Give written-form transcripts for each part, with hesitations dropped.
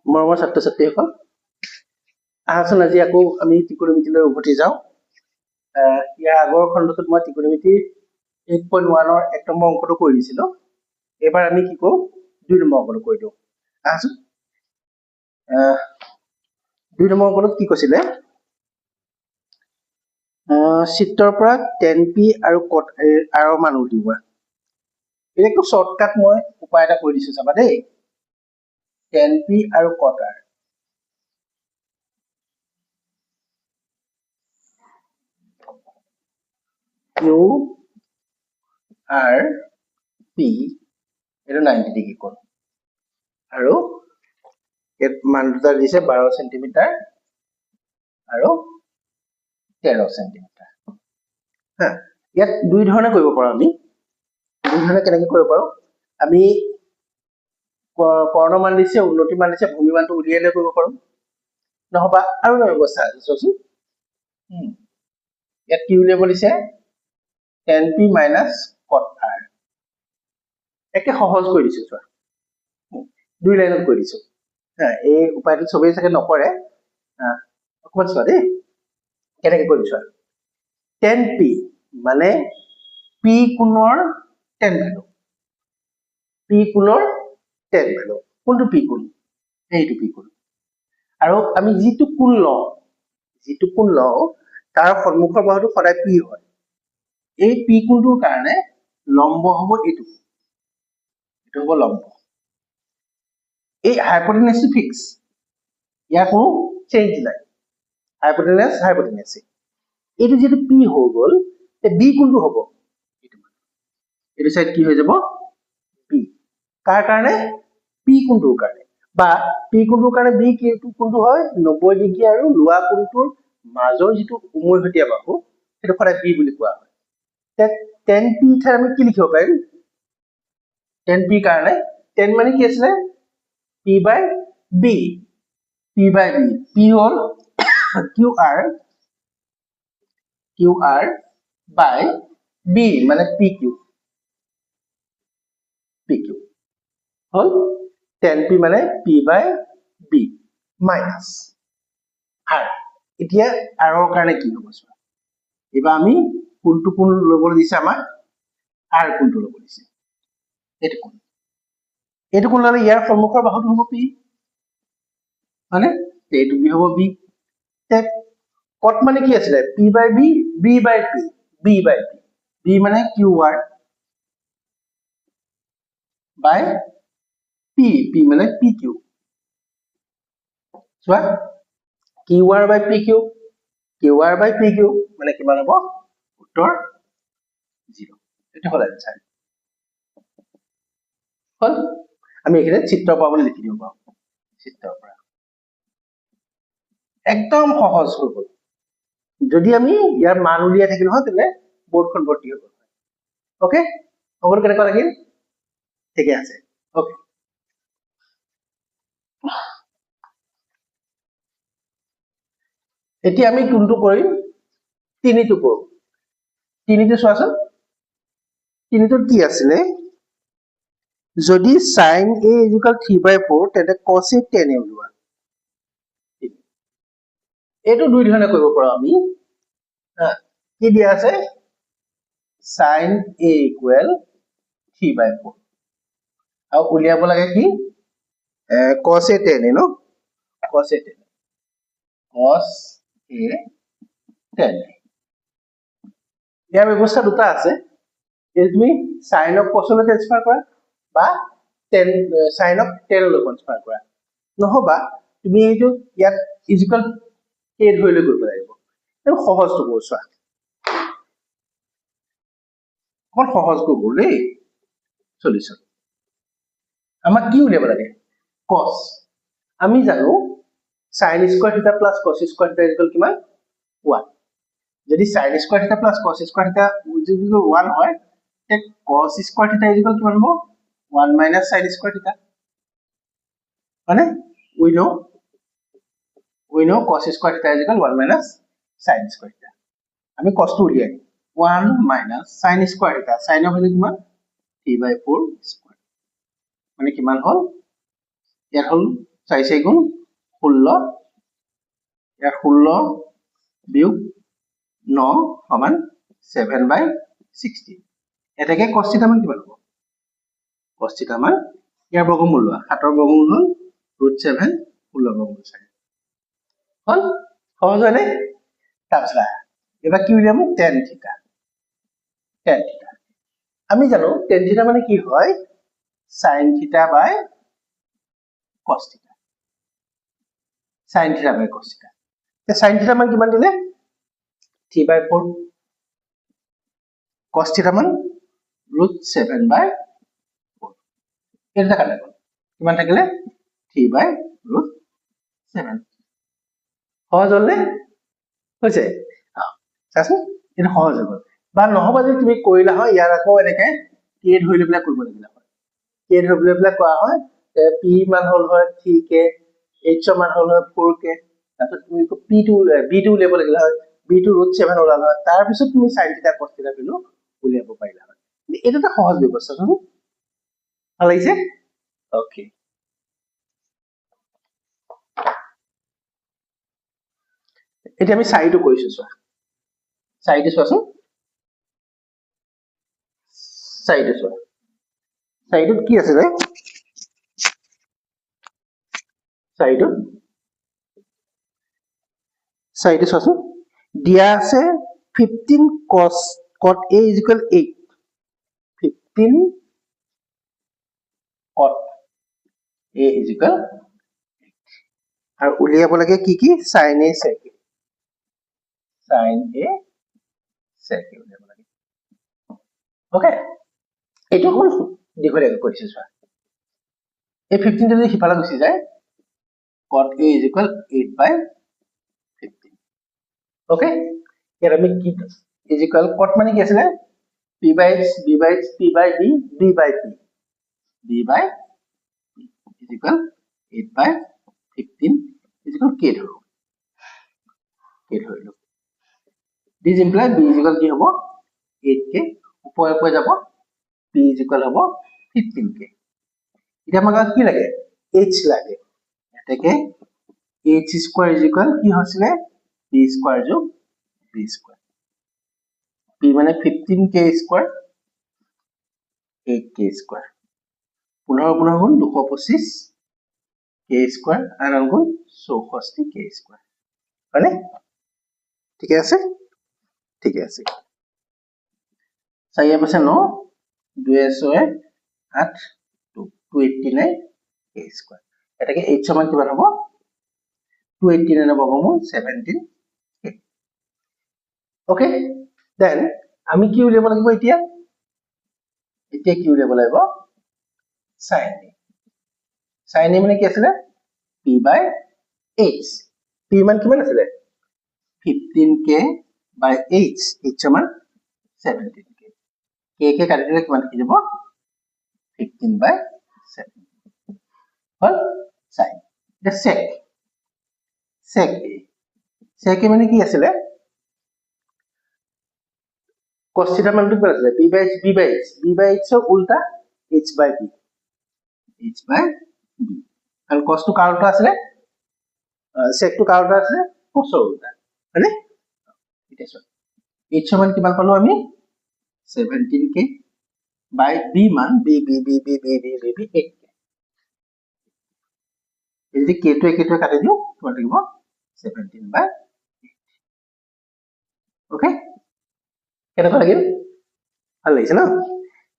মৰমৰ ছাত্ৰ ছাত্ৰীসকল, আহাচোন আজি আকৌ আমি ত্ৰিকোণমিতিলৈ উভতি যাওঁ। ইয়াৰ আগৰ খণ্ডটোত মই ত্ৰিকোণমিতিৰ 8.1 1 নম্বৰ অংকটো কৰি দিছিলো। এবাৰ আমি কি কৰো 2 নম্বৰ অংকটো কৰি দিওঁ। আহাচোন 2 নম্বৰ অংকটোত কি কৈছিলে, চিত্ৰৰ পৰা tan p আৰু cot a ৰ মান উলিওৱা। এইটো শৰ্টকাট মই উপায় এটা কৈ দিছো চাবা দেই। tan p আৰু cot r Q R P এটা 90 ডিগ্ৰী কোণ আৰু ইয়াত মান দুটা দিছে 12 সেন্টিমিটাৰ আৰু 13 সেন্টিমিটাৰ। হা, ইয়াত দুই ধৰণে কৰিব পাৰো আমি। দুই ধৰণে কেনেকৈ কৰিব পাৰো, আমি কৰ্ণ মান দিছে, উন্নতি মান দিছে, ভূমি মানটো উলিয়াই লৈ কৰিব পাৰো। নহবা আৰু এটা ব্যৱস্থা আছে চোৱাচোন। ইয়াত কি উলিয়াব দিছে, tan p minus cot r। একে সহজ কৰি দিছো চোৱা, দুই লাইনত কৰি দিছো। এই উপায়টো চবেই চাগে নকৰে, অকমান চোৱা দেই কেনেকে কৰি দিছো। tan p মানে p কোণৰ tan ভেলু, p কোণৰ tan ভেলু। কোনটো p কোণ? এইটো p কোণ। আৰু আমি যিটো কোণ লওঁ তাৰ সন্মুখৰ বাহুটো সদায় p হয়। এই p কোণটোৰ কাৰণে লম্ব হ'ব এইটো, এইটো হ'ব লম্ব। এই হাইপোটেনাসটো ফিক্স, ইয়াৰ কোনো চেঞ্জ নাই। হাইপোটেনাস এইটো যেটো p হৈ গ'ল, b কোণটো হ'ব এইটো সাইড কি হৈ যাব b। কাৰ কাৰণে? p কোণটোৰ কাৰণে, বা p কোণটোৰ কাৰণে b কোণটো হয় 90 ডিগ্ৰী আৰু লোৱা কোণটোৰ মাজৰ যিটো উমৈহতীয়া বাহু সেইটো সদায় b বুলি কোৱা হয়। tan p ঠাইত আমি কি লিখিব পাৰিম? tan p কাৰণে tan মানে কি আছিলে, p by b। p হ'ল qr by b মানে pq হল tan p মানে p by b minus r। এতিয়া r ৰ কাৰণে কি হ'ব চোৱা, এবাৰ আমি কোনটো কোণ ল'বলৈ দিছে, আমাক r কোণটো ল'ব দিছে। এইটো কোণ ল'লে ইয়াৰ সন্মুখৰ বাহুটো হ'ব p, মানে এইটো b হ'ব b। cot মানে কি আছিলে, p by b, b by p, b মানে qr by p মানে pq। চোৱা qr by pq মানে কিমান হ'ব, উত্তৰ 0। এটা হল আনসাৰ। হল, আমি এখানে চিত্ৰ পাবলে লিখি দিব পাৰো। চিত্ৰৰ পৰা একদম সহজ হৈ গ'ল। যদি আমি ইয়াৰ মান উলিয়াই থাকিলো হয় তেনে বৰ্ডখন ভৰ্তি হৈ গ'ল। ওকে, অংকটো কেনেকুৱা লাগিল? ঠিকে আছে। ওকে, এতিয়া আমি কোনটো কৰিম, তিনিটো কৰো। তিনিটো চোৱাচোন, তিনিটোত কি আছিলে, যদি sin a = 3/4 তেন্তে cos a tan a উলিওৱা। এইটো দুই ধৰণে কৰিব পাৰো আমি। কি দিয়া আছে, sin a = 3/4 আৰু উলিয়াব লাগে কি, cos a tan a no, cos a tan a। ইয়াৰ ব্যৱস্থা দুটা আছে, এই তুমি sin ক cos লৈ ট্ৰান্সফাৰ কৰা বা sin ক tan লৈ ট্ৰান্সফাৰ কৰা, নহবা তুমি এইটো ইয়াত ইজিক্যাল a ধৰি লৈ কৰিব লাগিব। এই সহজটো কৰো চোৱা, অকল সহজ কৰিব দেই। সলিউশন আমাক কি উলিয়াব লাগে, cos। আমি জানো sin স্কয়ার থিটা প্লাস cos স্কয়ার থিটা ইকুয়াল কিমান 1। যদি sin স্কয়ার থিটা প্লাস cos স্কয়ার থিটা ইকুয়াল 1 হয়, তে cos স্কয়ার থিটা ইকুয়াল কিমান হ'ব, 1 minus sin স্কয়ার থিটা। মানে we know cos স্কয়ার থিটা ইকুয়াল 1 minus sin স্কয়ার থিটা। আমি cos টো উলিয়াই 1 minus sin স্কয়ার থিটা, sin ৰ ভ্যালু কিমান 3/4 স্কয়াৰ, মানে কিমান হল, ইয়াত হল 4 গুণ 16 ইয়াৰ 16 বিয়োগ 9 সমান 7/16 এটাকে cos θ মান কিমান হ'ব cos θ মান ইয়াৰ বৰ্গমূল লোৱা 7 ৰ বৰ্গমূল হ'ল √7 16 বৰ্গমূল 4 হল সহজ হয়নে তাৰপিছত এবার কি উলিয়াম tan θ আমি জানো tan θ মানে কি হয় sin θ বাই cos θ sin θ বাই cos θ তে sin θ মান কিমান দিলে 3/4 cos θ মান √7/4 এটা কাটা গল কিমান থাকিলে 3/√7 সহজ হলনে হৈছে চাচোন এটা সহজ হৈ গল বা নহবা যদি তুমি কৰিলা হয় ইয়াৰ আকৌ এনেকে k ধৰি লৈ পেলাই কৰিব লাগিলা হয় k ধৰি লৈ পেলাই কোৱা হয় p মান হল হয় 3k h মান হল হয় 4k তাৰপিছত তুমি b টো উলিয়াব লাগিলা হয় b টো √7 ওলালা হয় তাৰ পিছত তুমি sin θ cos θ ভ্যালু উলিয়াব পাৰিলা হয় এটা এটা সহজ ব্যৱস্থা চাচোন ভাল লাগিছে ওকে এতিয়া আমি সাইডটো কৰিছো চোৱা সাইডটো চোৱাচোন সাইডটো চোৱা সাইডত কি আছে ৰে সাইডটো চোৱাচোন দিয়া আছে 15 cos cot a = 8 15 cot a = 8 আৰু উলিয়াব লাগে কি কি sin a sec উলিয়াব লাগে ওকে এইটো কোন দীঘলীয়াকৈ কৰিছে চোৱা এই 15 যদি সিফালে গুচি যায় cot a = 8/15 ওকে ইয়াত আমি কি ইকুয়াল cot মানে কি আছে p/h b/h p/b b/p b/p = 8/15 k ধৰো this imply b = কি হ'ব 8k ওপৰে যাব p = হ'ব 15k এটা আমাক কি লাগে h লাগে এটাকে h² = কি হৈছিলে b² যোগ b². p মানে 15k² 8k². 15 গুণ 225 k² আৰু গুণ 64k². হয়নে ঠিক আছে 4 পাছে 9 2 6 8 289k². এটাকে h সমান কিমান হ'ব 289 বৰ্গমূল 17k. ওকে দেন আমি কি উলিয়াব লাগিব এতিয়া কি উলিয়াব লাগিব sin a মানে কি আছিল p/h p মান কিমান আছিল 15k/h h মান 17k k কাটি দিলে কিমান থাকি যাব 15/7 হল sin the sec a মানে কি আছিল cos θ মানটো কি আছিল p/h b/h ৰ উল্টা h/b আৰু cos টো কাৰ উল্টা আছিল sec টো কাৰ উল্টা আছিল cos ৰ উল্টা হয়নে এটা চোৱা h সমান কিমান পালো আমি 17k by b মান b 8k যদি k টো কাটি দিও কিমান থাকিব 17/8 ওকে কেনেকুৱা লাগিল ভাল লাগিছে ন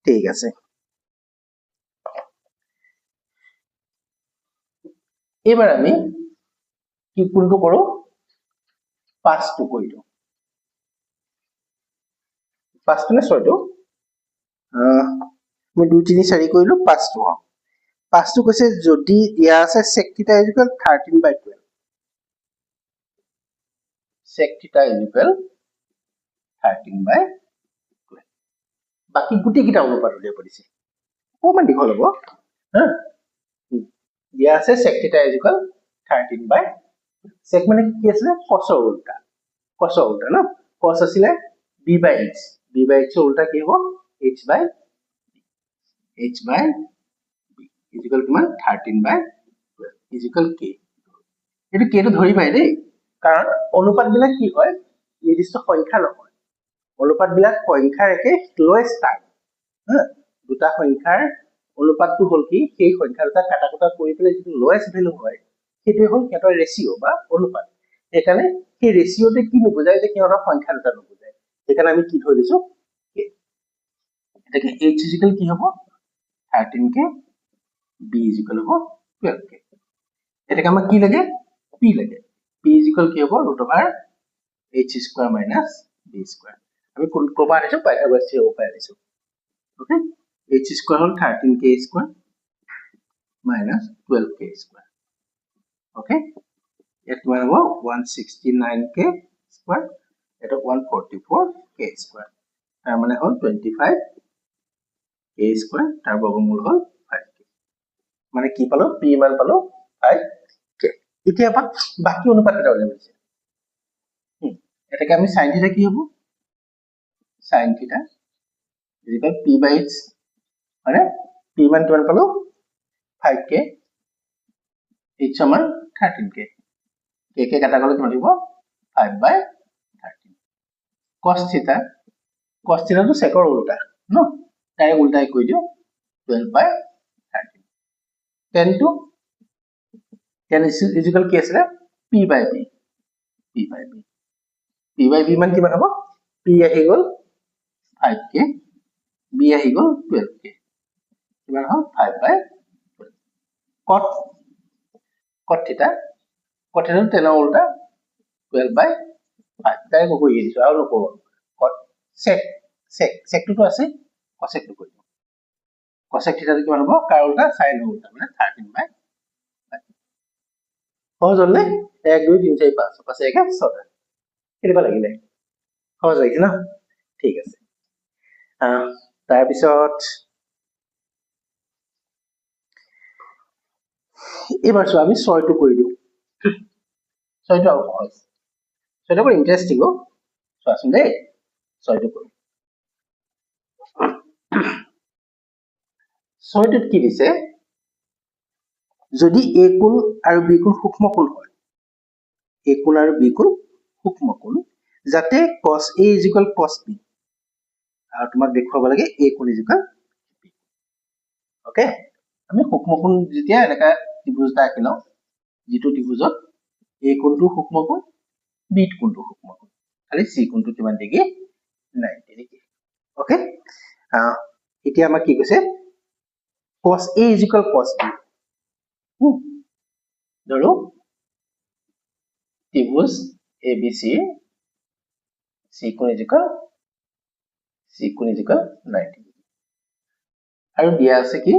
ঠিক আছে এবাৰ আমি কি কোনটো কৰো পাঁচটো কৰি দিও পাঁচটো নে ছয়টো মই 2 3 4 কৰিলো পাঁচটো পাঁচটো কৈছে যদি দিয়া আছে sec θ = 13/12 sec θ = 13/12 বাকি গুটি কিটা অনুপাত উলিয়াব দিছে অকমান দীঘল হ'ব হা দিয়া আছে sec θ = 13/12 sec মানে কি আছিল cos ৰ উল্টা ন cos আছিল b/h ৰ উল্টা কি হ'ব h/b কিমান 13/12 ইজ ইকুৱেল কে এইটো কেটো ধৰি পাই দেই কাৰণ অনুপাতবিলাক কি হয় নিৰ্দিষ্ট সংখ্যা নহয় অনুপাতবিলাক সংখ্যাৰ একে লোৱেষ্ট টাৰ্ম দুটা সংখ্যাৰ অনুপাতটো হল কি সেই সংখ্যা দুটা কাটাকুটা কৰি পেলাই যিটো লোৱেষ্ট ভ্যালু হয় সেইটো হল সিহঁতৰ ৰেচিও বা অনুপাত সেইকাৰণে সেই ৰেচিওতে কি নুবুজায় যে সিহঁতৰ সংখ্যা দুটা নুবুজায় সেইকাৰণে আমি কি ধৰি লৈছো এটাকে h ইজ ইকুৱেল কি হ'ব 13k b ইজ ইকুৱেল হ'ব 12k এটাকে আমাক কি লাগে p লাগে p ইজ ইকুৱেল কি হ'ব √h square minus b square আমি কোন কবা আনিছো পাইথাগোৰাছ থিওৰেমৰ পৰা আনিছো ওকে h স্কয়াৰ হল 13k square minus 12k square okay এটা কিমান হ'ব 169k স্কয়াৰ এটা 144k স্কয়াৰ তাৰ মানে হল 25k স্কয়াৰ তাৰ বৰ্গমূল হল 5k মানে কি পালো p মান পালো 5k এতিয়া বাকি অনুপাত কেইটা উলিয়াব দিছে এটাকে আমি sin থিটা কি হ'ব sin থিটা ইকুৱেল p/h মানে p মান কিমান পালো 5k h সমান 13k k কে কাটা গলে কিমান হ'ব 5/13 cos থিটা তো সেকৰ উল্টা ন ডাইৰেক্ট উল্টাই কৈ দিও 12/13 tan to tan is equal কি আছে p/b p/b মান কিমান হ'ব p আহি গল 5k b আহি গল 12k কিমান হ'ল 5/12 cot থিটা তো tan উল্টা 12/5 তাই কো কৈ দিছো আৰু নকব cot sec তো আছে cosec তো কৈ দিও cosec থিটা কিমান হ'ব কাৰ উল্টা sin উল্টা মানে 13/5 সহজ হল নে 1 2 3 4 5 5 1 6 কেনেকুৱা লাগিলে সহজ লাগিছে ন ঠিক আছে তাৰ পিছত এবাৰ চোৱা আমি 6 টো কৰি দিও 6 টো আৰু সহজ 6 টো ইন্টাৰেষ্টিং চোৱাচোন দেই 6 টো কৰি 6 টোত কি দিছে যদি a কোণ আৰু b কোণ সূক্ষ্ম কোণ হয় a কোণ আৰু b কোণ সূক্ষ্ম কোণ যাতে cos a = cos b আৰু তোমাক দেখুৱাব লাগে a কোণ = b ওকে আমি সূক্ষ্ম কোণ যেতিয়া এনেকা ত্ৰিভুজ এটা আঁকি লও যেটো ত্ৰিভুজত a কোণটো সূক্ষ্ম কোণ b কোণটো সূক্ষ্ম কোণ খালি c কোণটো কিমান ডিগ্ৰী 90 ডিগ্ৰী ওকে এতিয়া আমাক কি কৈছে cos a = cos b ধৰো ত্ৰিভুজ abc c কোণ = 90 আৰু দিয়া আছে কি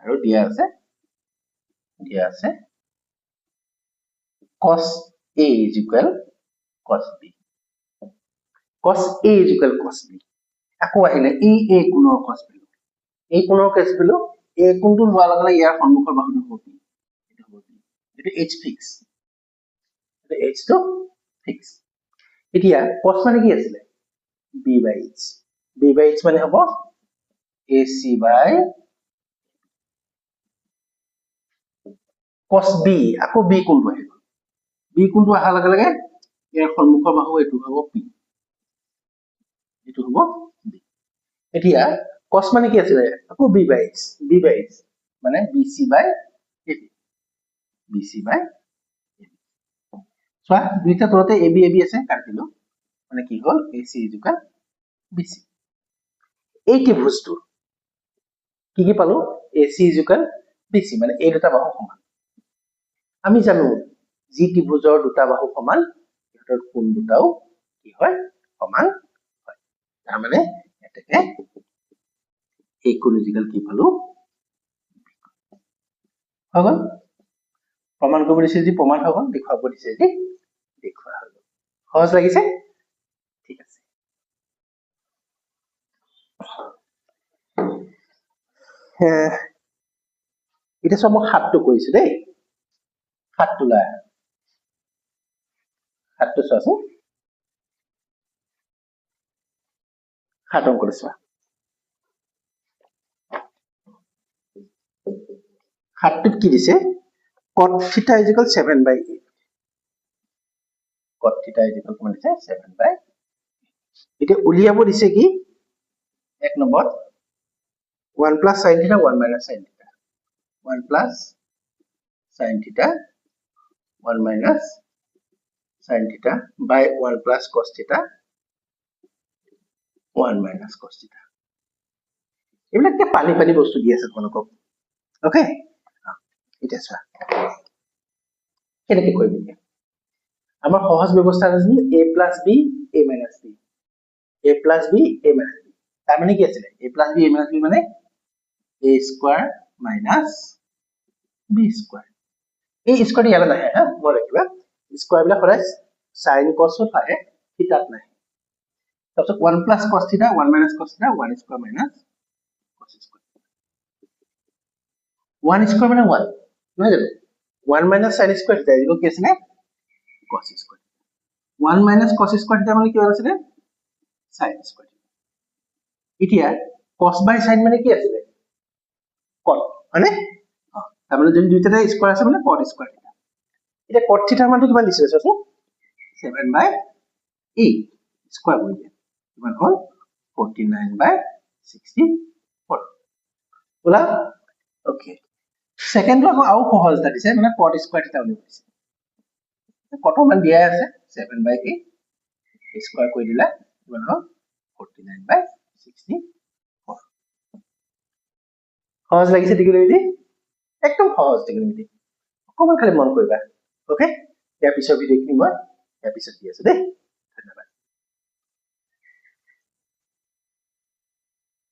আৰু দিয়া আছে cos a = cos b cos a = cos b আকৌ আহিলে এই a কোণৰ cos b এই কোণৰ cos b a কোণটো লোৱাৰ লগে লগে ইয়াৰ সন্মুখৰ বাহুটো হ'ব b এটা h ফিক্স এটা h টো ফিক্স এতিয়া cos মানে কি আছিল b/h মানে হ'ব ac/cos b আকৌ b কোণটো আহিব b কোণটো অহাৰ লগে লগে ইয়াৰ সন্মুখৰ বাহু এইটো হ'ব p এইটো হ'ব b এতিয়া cos মানে কি আছিল আকৌ b/h মানে bc/ab চোৱা দুইটা তলতে ab আছে কাটিলো মানে কি হ'ল ac = bc এই ত্ৰিভুজটো কি পালো ac = bc মানে এই দুটা বাহু সমান আমি জানো যি ত্ৰিভুজৰ দুটা বাহু সমান ইহঁতৰ কোণ দুটাও কি হয় সমান হয় তাৰ মানে এটাকে এই কোণ = কি পালো হৈ গল প্ৰমাণ কৰিব দিছে যি প্ৰমাণ হৈ গল দেখুৱাব দিছে যি দেখুৱা হৈ গল সহজ লাগিছে ঠিক আছে এটা সব মই 7 টো কৰিছো দেই 7 টো লয় 7 টো চোৱাচোন 7 অংক চোৱা 7 টোত কি দিছে cot theta is equal 7/8. Cot theta is equal to 7/8. এটা উলিয়াব দিছে কি এক number 1 plus sin theta 1 minus sin theta 1 plus sin theta 1 minus sin theta by 1 plus cos theta 1 minus cos theta. এইবিলাক কে পানি পানি বস্তু দি আছে তোমালোকক ওকে এটা চোৱা কেনেকৈ কৰিম এতিয়া আমাৰ সহজ ব্যৱস্থা আছে a plus b a minus b a plus b a minus b তাৰ মানে কি আছিল a plus b a minus b মানে a square minus b square এই স্কয়াৰ ইয়ালে নাহে হা মই ৰাখিবা স্কয়াৰ বিলাক সদায় sin cos ত আহে থিটাত নাহে তাৰপিছত 1 plus cos theta 1 minus cos theta 1 square minus cos square 1 square মানে 1 নহয় জানো 1 minus sin square theta এইটো কি আছে cos square 1 minus cos square theta মানে কি আছিল sin square এতিয়া cos by sin মানে কি আছিল cot মানে তাৰ মানে যদি দুইটা স্কয়াৰ আছে মানে cot square theta এটা cot theta মানটো কিমান দিছে চোৱাচোন 7/8 স্কয়াৰ কৰি দিয়া কিমান হ'ল 49/64 ওলা ওকে সেকেন্ডটো আকৌ আৰু সহজ এটা দিছে মানে cot square theta উলিয়াব দিছে কত মান দিয়া আছে 7/8 স্কয়াৰ কৰি দিলা কিমান হ'ল 49/64 সহজ লাগিছে ত্ৰিকোণমিতি একদম সহজ ত্ৰিকোণমিতি অকমান খালি মন কৰিবা ওকে ইয়াৰ পিছৰ ভিডিঅ'খিনি মই ইয়াৰ পিছত দি আছো দেই ধন্যবাদ